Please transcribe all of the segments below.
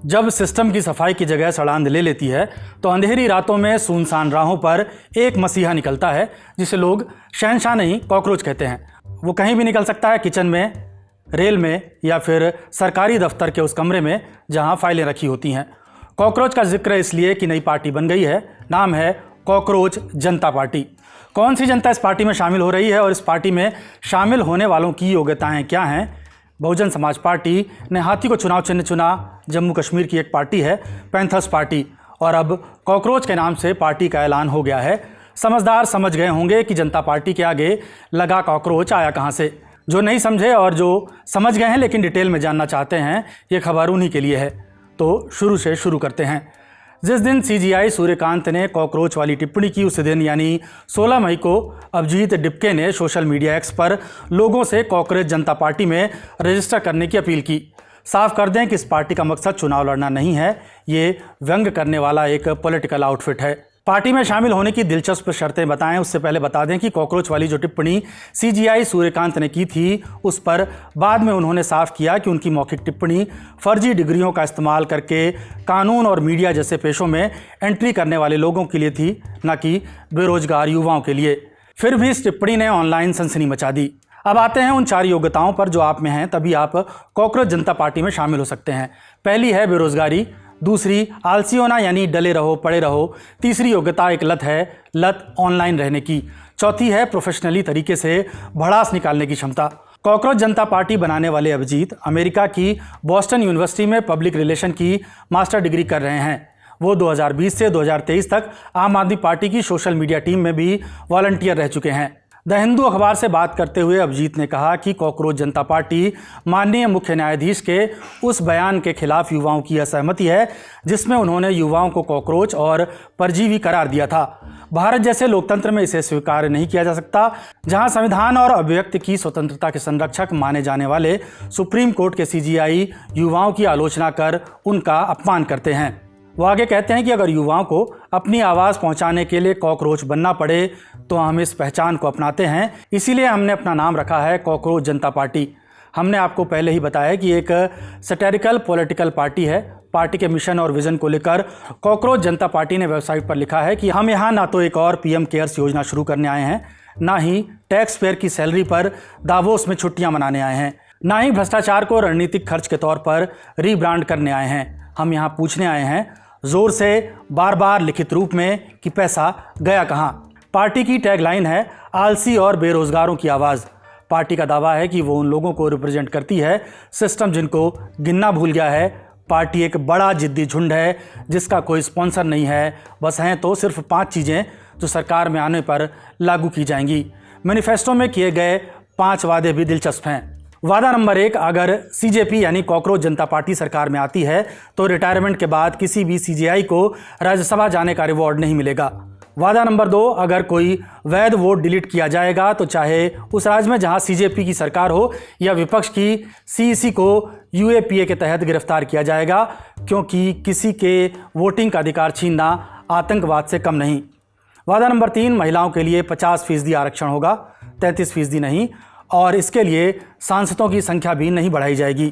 जब सिस्टम की सफाई की जगह सड़ांध ले लेती है तो अंधेरी रातों में सुनसान राहों पर एक मसीहा निकलता है जिसे लोग शहंशाह नहीं कॉकरोच कहते हैं। वो कहीं भी निकल सकता है, किचन में, रेल में या फिर सरकारी दफ्तर के उस कमरे में जहां फाइलें रखी होती हैं। कॉकरोच का जिक्र इसलिए कि नई पार्टी बन गई है, नाम है कॉकरोच जनता पार्टी। कौन सी जनता इस पार्टी में शामिल हो रही है और इस पार्टी में शामिल होने वालों की योग्यताएं क्या हैं? बहुजन समाज पार्टी ने हाथी को चुनाव चिन्ह चुना। जम्मू कश्मीर की एक पार्टी है पैंथर्स पार्टी, और अब कॉकरोच के नाम से पार्टी का ऐलान हो गया है। समझदार समझ गए होंगे कि जनता पार्टी के आगे लगा कॉकरोच आया कहां से। जो नहीं समझे और जो समझ गए हैं लेकिन डिटेल में जानना चाहते हैं, ये खबर उन्हीं के लिए है। तो शुरू से शुरू करते हैं। जिस दिन सीजीआई सूर्यकांत ने कॉकरोच वाली टिप्पणी की, उस दिन यानी 16 मई को अभिजीत डिप्के ने सोशल मीडिया एक्स पर लोगों से कॉकरोच जनता पार्टी में रजिस्टर करने की अपील की। साफ कर दें कि इस पार्टी का मकसद चुनाव लड़ना नहीं है, ये व्यंग करने वाला एक पॉलिटिकल आउटफिट है। पार्टी में शामिल होने की दिलचस्प शर्तें बताएं, उससे पहले बता दें कि कॉकरोच वाली जो टिप्पणी सीजीआई सूर्यकांत ने की थी, उस पर बाद में उन्होंने साफ किया कि उनकी मौखिक टिप्पणी फर्जी डिग्रियों का इस्तेमाल करके कानून और मीडिया जैसे पेशों में एंट्री करने वाले लोगों के लिए थी, न कि बेरोजगार युवाओं के लिए। फिर भी इस टिप्पणी ने ऑनलाइन सनसनी मचा दी। अब आते हैं उन 4 योग्यताओं पर जो आप में हैं, तभी आप कॉकरोच जनता पार्टी में शामिल हो सकते हैं। पहली है बेरोजगारी, दूसरी आलसी होना यानी डले रहो पड़े रहो, तीसरी योग्यता एक लत है, लत ऑनलाइन रहने की, चौथी है प्रोफेशनली तरीके से भड़ास निकालने की क्षमता। कॉकरोच जनता पार्टी बनाने वाले अभिजीत अमेरिका की बॉस्टन यूनिवर्सिटी में पब्लिक रिलेशन की मास्टर डिग्री कर रहे हैं। वो 2020 से 2023 तक आम आदमी पार्टी की सोशल मीडिया टीम में भी वॉलंटियर रह चुके हैं। द हिंदू अखबार से बात करते हुए अभिजीत ने कहा कि कॉकरोच जनता पार्टी माननीय मुख्य न्यायाधीश के उस बयान के खिलाफ युवाओं की असहमति है जिसमें उन्होंने युवाओं को कॉकरोच और परजीवी करार दिया था। भारत जैसे लोकतंत्र में इसे स्वीकार नहीं किया जा सकता, जहां संविधान और अभिव्यक्ति की स्वतंत्रता के संरक्षक माने जाने वाले सुप्रीम कोर्ट के सीजीआई युवाओं की आलोचना कर उनका अपमान करते हैं। वो आगे कहते हैं कि अगर युवाओं को अपनी आवाज़ पहुंचाने के लिए कॉकरोच बनना पड़े तो हम इस पहचान को अपनाते हैं, इसीलिए हमने अपना नाम रखा है कॉकरोच जनता पार्टी। हमने आपको पहले ही बताया कि एक सैटेरिकल पॉलिटिकल पार्टी है। पार्टी के मिशन और विजन को लेकर कॉकरोच जनता पार्टी ने वेबसाइट पर लिखा है कि हम यहाँ ना तो एक और पीएम केयर्स योजना शुरू करने आए हैं, ना ही टैक्स पेयर की सैलरी पर दावोस में छुट्टियाँ मनाने आए हैं, ना ही भ्रष्टाचार को रणनीतिक खर्च के तौर पर रीब्रांड करने आए हैं। हम यहाँ पूछने आए हैं जोर से, बार बार, लिखित रूप में कि पैसा गया कहाँ। पार्टी की टैगलाइन है आलसी और बेरोजगारों की आवाज़। पार्टी का दावा है कि वो उन लोगों को रिप्रेजेंट करती है सिस्टम जिनको गिनना भूल गया है। पार्टी एक बड़ा जिद्दी झुंड है जिसका कोई स्पॉन्सर नहीं है, बस हैं तो सिर्फ 5 चीज़ें जो सरकार में आने पर लागू की जाएंगी। मैनिफेस्टो में किए गए 5 वादे भी दिलचस्प हैं। वादा नंबर 1, अगर सीजेपी यानी कॉकरोच जनता पार्टी सरकार में आती है तो रिटायरमेंट के बाद किसी भी सीजीआई को राज्यसभा जाने का रिवॉर्ड नहीं मिलेगा। वादा नंबर 2, अगर कोई वैध वोट डिलीट किया जाएगा तो चाहे उस राज्य में जहां सीजेपी की सरकार हो या विपक्ष की, सीईसी को यूएपीए के तहत गिरफ्तार किया जाएगा, क्योंकि किसी के वोटिंग का अधिकार छीनना आतंकवाद से कम नहीं। वादा नंबर 3, महिलाओं के लिए 50% आरक्षण होगा, 33% नहीं, और इसके लिए सांसदों की संख्या भी नहीं बढ़ाई जाएगी।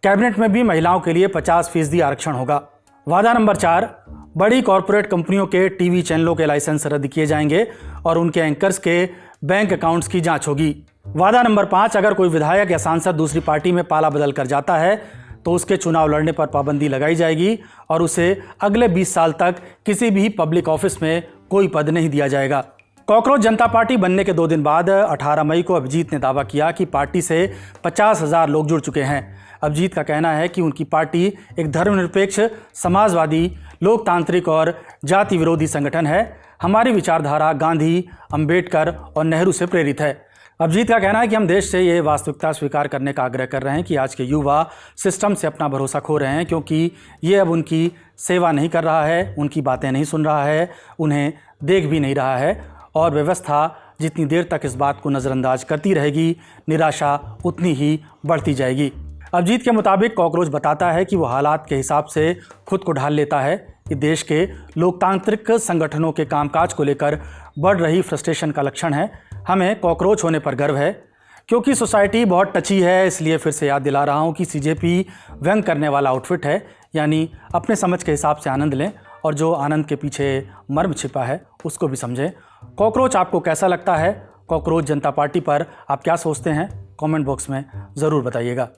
कैबिनेट में भी महिलाओं के लिए 50% आरक्षण होगा। वादा नंबर 4, बड़ी कॉरपोरेट कंपनियों के टीवी चैनलों के लाइसेंस रद्द किए जाएंगे और उनके एंकर्स के बैंक अकाउंट्स की जांच होगी। वादा नंबर 5, अगर कोई विधायक या सांसद दूसरी पार्टी में पाला बदल कर जाता है तो उसके चुनाव लड़ने पर पाबंदी लगाई जाएगी और उसे अगले 20 साल तक किसी भी पब्लिक ऑफिस में कोई पद नहीं दिया जाएगा। कॉकरोच जनता पार्टी बनने के 2 दिन बाद 18 मई को अभिजीत ने दावा किया कि पार्टी से 50,000 लोग जुड़ चुके हैं। अभिजीत का कहना है कि उनकी पार्टी एक धर्मनिरपेक्ष, समाजवादी, लोकतांत्रिक और जाति विरोधी संगठन है। हमारी विचारधारा गांधी, अंबेडकर और नेहरू से प्रेरित है। अभिजीत का कहना है कि हम देश से ये वास्तविकता स्वीकार करने का आग्रह कर रहे हैं कि आज के युवा सिस्टम से अपना भरोसा खो रहे हैं, क्योंकि ये अब उनकी सेवा नहीं कर रहा है, उनकी बातें नहीं सुन रहा है, उन्हें देख भी नहीं रहा है, और व्यवस्था जितनी देर तक इस बात को नज़रअंदाज करती रहेगी, निराशा उतनी ही बढ़ती जाएगी। अभिजीत के मुताबिक कॉकरोच बताता है कि वो हालात के हिसाब से खुद को ढाल लेता है। कि देश के लोकतांत्रिक संगठनों के कामकाज को लेकर बढ़ रही फ्रस्ट्रेशन का लक्षण है। हमें कॉकरोच होने पर गर्व है। क्योंकि सोसाइटी बहुत टची है, इसलिए फिर से याद दिला रहा हूँ कि सीजेपी व्यंग करने वाला आउटफिट है। यानी अपने समझ के हिसाब से आनंद लें और जो आनंद के पीछे मर्म छिपा है उसको भी समझें। कॉकरोच आपको कैसा लगता है? कॉकरोच जनता पार्टी पर आप क्या सोचते हैं? कमेंट बॉक्स में ज़रूर बताइएगा।